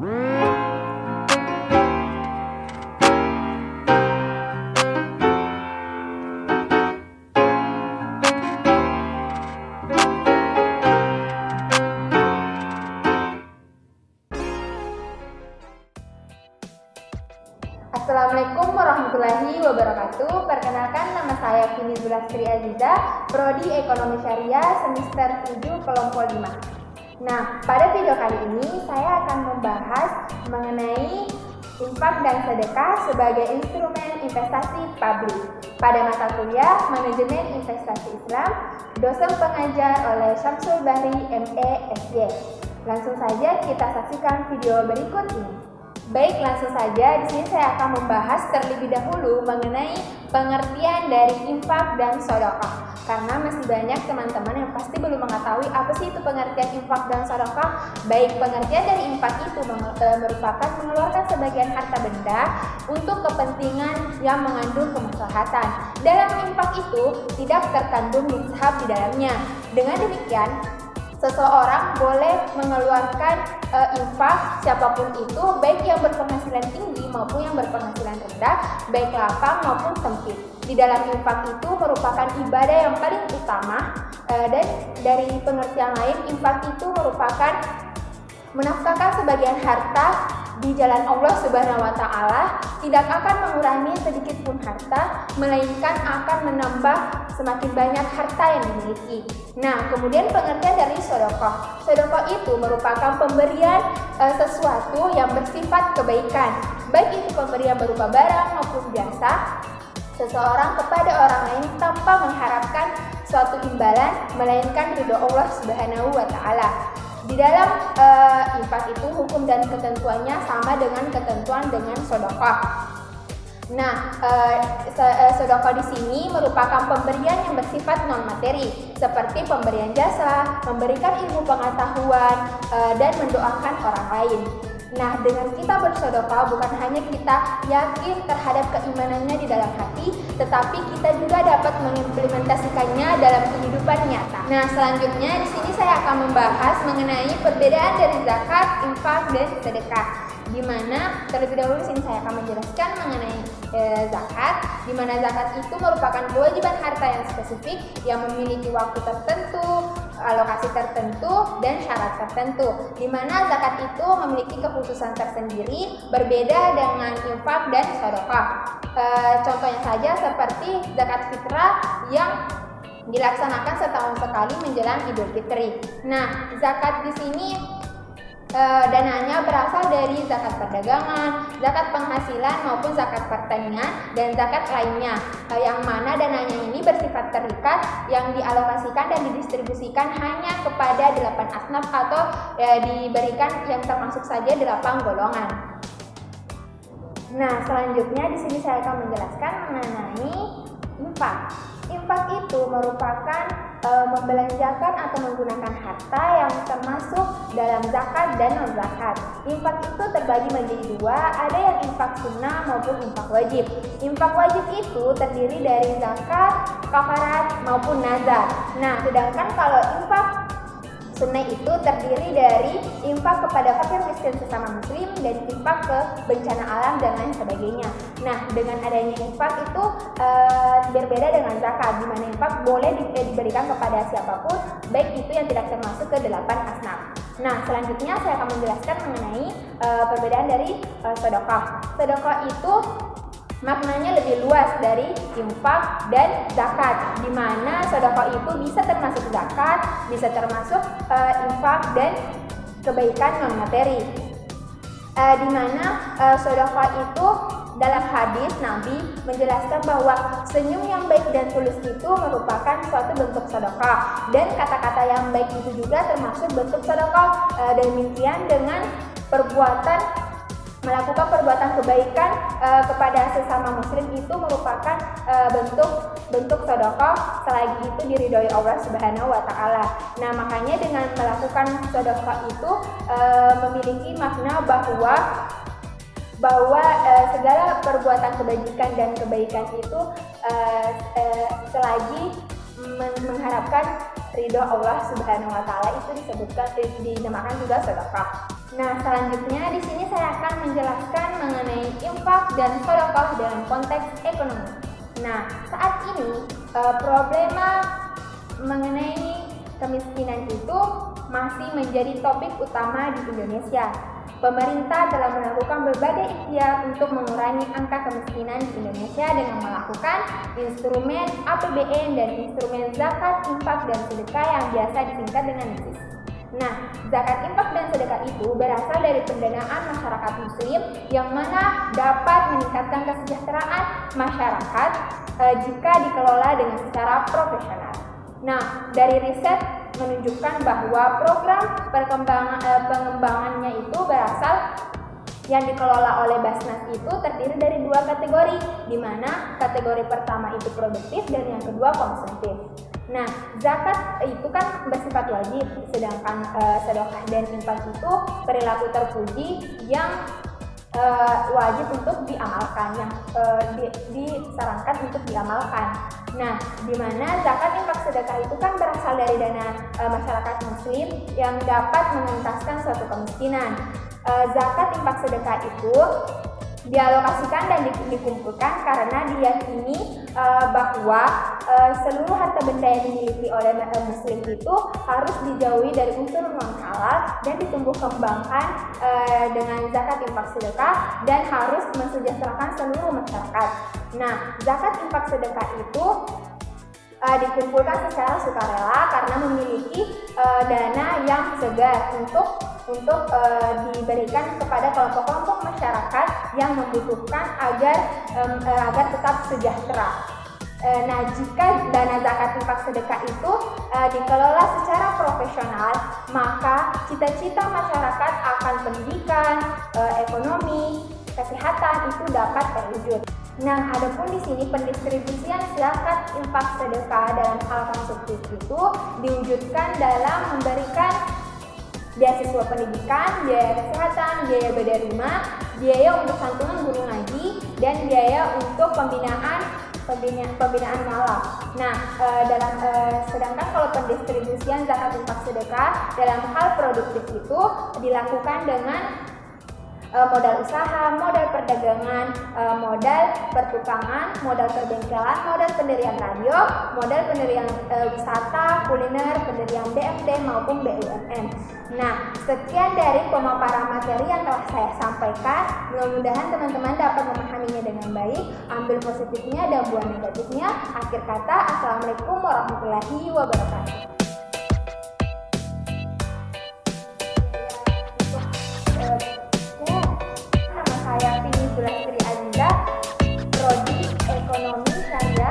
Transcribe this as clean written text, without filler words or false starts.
Assalamualaikum warahmatullahi wabarakatuh. Perkenalkan, nama saya Kini Zulastri Aziza, Prodi Ekonomi Syariah semester 7 kelompok 5. Nah, pada video kali ini saya akan membahas mengenai infak dan sedekah sebagai instrumen investasi publik pada mata kuliah Manajemen Investasi Islam, dosen pengajar oleh Syamsul Bahri ME SY. Langsung saja kita saksikan video berikut ini. Baik, langsung saja. Di sini saya akan membahas terlebih dahulu mengenai pengertian dari infak dan sedekah. Karena masih banyak teman-teman yang pasti belum mengetahui apa sih itu pengertian infak dan sedekah. Baik, pengertian dari infak itu merupakan mengeluarkan sebagian harta benda untuk kepentingan yang mengandung kemaslahatan. Dalam infak itu tidak terkandung nishab di dalamnya. Dengan demikian, seseorang boleh mengeluarkan infak siapapun itu, baik yang berpenghasilan tinggi maupun yang berpenghasilan rendah, baik lapang maupun sempit. Di dalam infak itu merupakan ibadah yang paling utama, dan dari pengertian lain, infak itu merupakan menafkahkan sebagian harta di jalan Allah Subhanahu wa Ta'ala, tidak akan mengurangi sedikit pun harta, melainkan akan menambah semakin banyak harta yang dimiliki. Nah, kemudian pengertian dari sedekah. Sedekah itu merupakan pemberian sesuatu yang bersifat kebaikan, baik itu pemberian berupa barang maupun jasa seseorang kepada orang lain tanpa mengharapkan suatu imbalan, melainkan ridho Allah Subhanahu wa Ta'ala. Di dalam infak itu hukum dan ketentuannya sama dengan ketentuan dengan sedekah. Nah, sedekah di sini merupakan pemberian yang bersifat non materi, seperti pemberian jasa, memberikan ilmu pengetahuan, dan mendoakan orang lain. Nah, dengan kita bersedekah bukan hanya kita yakin terhadap keimanannya di dalam hati, tetapi kita juga dapat mengimplementasikannya dalam kehidupan nyata. Nah, selanjutnya di sini saya akan membahas mengenai perbedaan dari zakat, infak, dan sedekah. Di mana terlebih dahulu di sini saya akan menjelaskan mengenai zakat, di mana zakat itu merupakan kewajiban harta yang spesifik yang memiliki waktu tertentu, alokasi tertentu, dan syarat tertentu. Di mana zakat itu memiliki kekhususan tersendiri, berbeda dengan infak dan sedekah. Contohnya saja seperti zakat fitrah yang dilaksanakan setahun sekali menjelang Idul Fitri. Nah, zakat di sini dananya berasal dari zakat perdagangan, zakat penghasilan maupun zakat pertanian, dan zakat lainnya, yang mana dananya ini bersifat terikat yang dialokasikan dan didistribusikan hanya kepada 8 asnaf atau diberikan yang termasuk saja 8 golongan. Nah, selanjutnya di sini saya akan menjelaskan mengenai infak. Infak itu merupakan membelanjakan atau menggunakan harta yang termasuk dalam zakat dan non-zakat. Infak itu terbagi menjadi dua, ada yang infak sunnah maupun infak wajib. Infak wajib itu terdiri dari zakat, kafarat maupun nazar. Nah, sedangkan kalau infak sunnah itu terdiri dari infak kepada fakir miskin sesama muslim dan infak ke bencana alam dan lain sebagainya. Nah, dengan adanya infak itu berbeda dengan zakat, di mana infak boleh diberikan kepada siapapun, baik itu yang tidak termasuk ke 8 asnaf. Nah, selanjutnya saya akan menjelaskan mengenai perbedaan dari sedekah. Sedekah itu maknanya lebih luas dari infak dan zakat, di mana sedekah itu bisa termasuk zakat, bisa termasuk infak dan kebaikan non materi. Di mana sedekah itu dalam hadis Nabi menjelaskan bahwa senyum yang baik dan tulus itu merupakan suatu bentuk sedekah, dan kata-kata yang baik itu juga termasuk bentuk sedekah. Demikian dengan melakukan perbuatan kebaikan kepada sesama muslim itu merupakan bentuk sedekah selagi itu diridhoi Allah Subhanahu wa Ta'ala. Nah, makanya dengan melakukan sedekah itu memiliki makna bahwa segala perbuatan kebajikan dan kebaikan itu selagi mengharapkan ridho Allah Subhanahu wa taala itu dinamakan juga sedekah. Nah, selanjutnya di sini saya akan menjelaskan mengenai infak dan sedekah dalam konteks ekonomi. Nah, saat ini problema mengenai kemiskinan itu masih menjadi topik utama di Indonesia. Pemerintah telah melakukan berbagai ikhtiar untuk mengurangi angka kemiskinan di Indonesia dengan melakukan instrumen APBN dan instrumen zakat, infak, dan sedekah yang biasa disingkat dengan ZIS. Nah, zakat, infak, dan sedekah itu berasal dari pendanaan masyarakat muslim yang mana dapat meningkatkan kesejahteraan masyarakat jika dikelola dengan secara profesional. Nah, dari riset menunjukkan bahwa program pengembangannya itu berasal yang dikelola oleh Basnas itu terdiri dari dua kategori, di mana kategori pertama itu produktif dan yang kedua konsumtif. Nah, zakat itu kan bersifat wajib, sedangkan sedekah dan infak itu perilaku terpuji yang wajib untuk diamalkan, yang disarankan untuk diamalkan. Nah, di mana zakat, infak, sedekah itu kan berasal dari dana masyarakat muslim yang dapat mengentaskan suatu kemiskinan. Zakat, infak, sedekah itu dialokasikan dan dikumpulkan karena diyakini bahwa seluruh harta benda yang dimiliki oleh muslim itu harus dijauhi dari unsur non halal dan ditumbuh kembangkan dengan zakat, infak, sedekah dan harus mensejahterakan seluruh masyarakat. Nah, zakat, infak, sedekah itu dikumpulkan secara sukarela karena memiliki dana yang segar untuk diberikan kepada kelompok-kelompok masyarakat yang membutuhkan agar tetap sejahtera. Nah, jika dana zakat, infak, sedekah itu dikelola secara profesional, maka cita-cita masyarakat akan pendidikan, ekonomi, kesehatan itu dapat terwujud. Nah, adapun di sini pendistribusian zakat, infak, sedekah dalam hal konsumtif itu diwujudkan dalam memberikan beasiswa pendidikan, biaya kesehatan, biaya bedah rumah, biaya untuk santunan guru ngaji, dan biaya untuk pembinaan malam. Nah, sedangkan kalau pendistribusian zakat, infak, sedekah dalam hal produktif itu dilakukan dengan modal usaha, modal perdagangan, modal pertukangan, modal perbengkelan, modal pendirian radio, modal pendirian wisata, kuliner, pendirian BMD maupun BUMN. Nah, sekian dari pemaparan materi yang telah saya sampaikan. Mudah-mudahan teman-teman dapat memahaminya dengan baik, ambil positifnya dan buang negatifnya. Akhir kata, Assalamualaikum warahmatullahi wabarakatuh. Saya Vini Zulastri Aziza, Prodi Ekonomi Syariah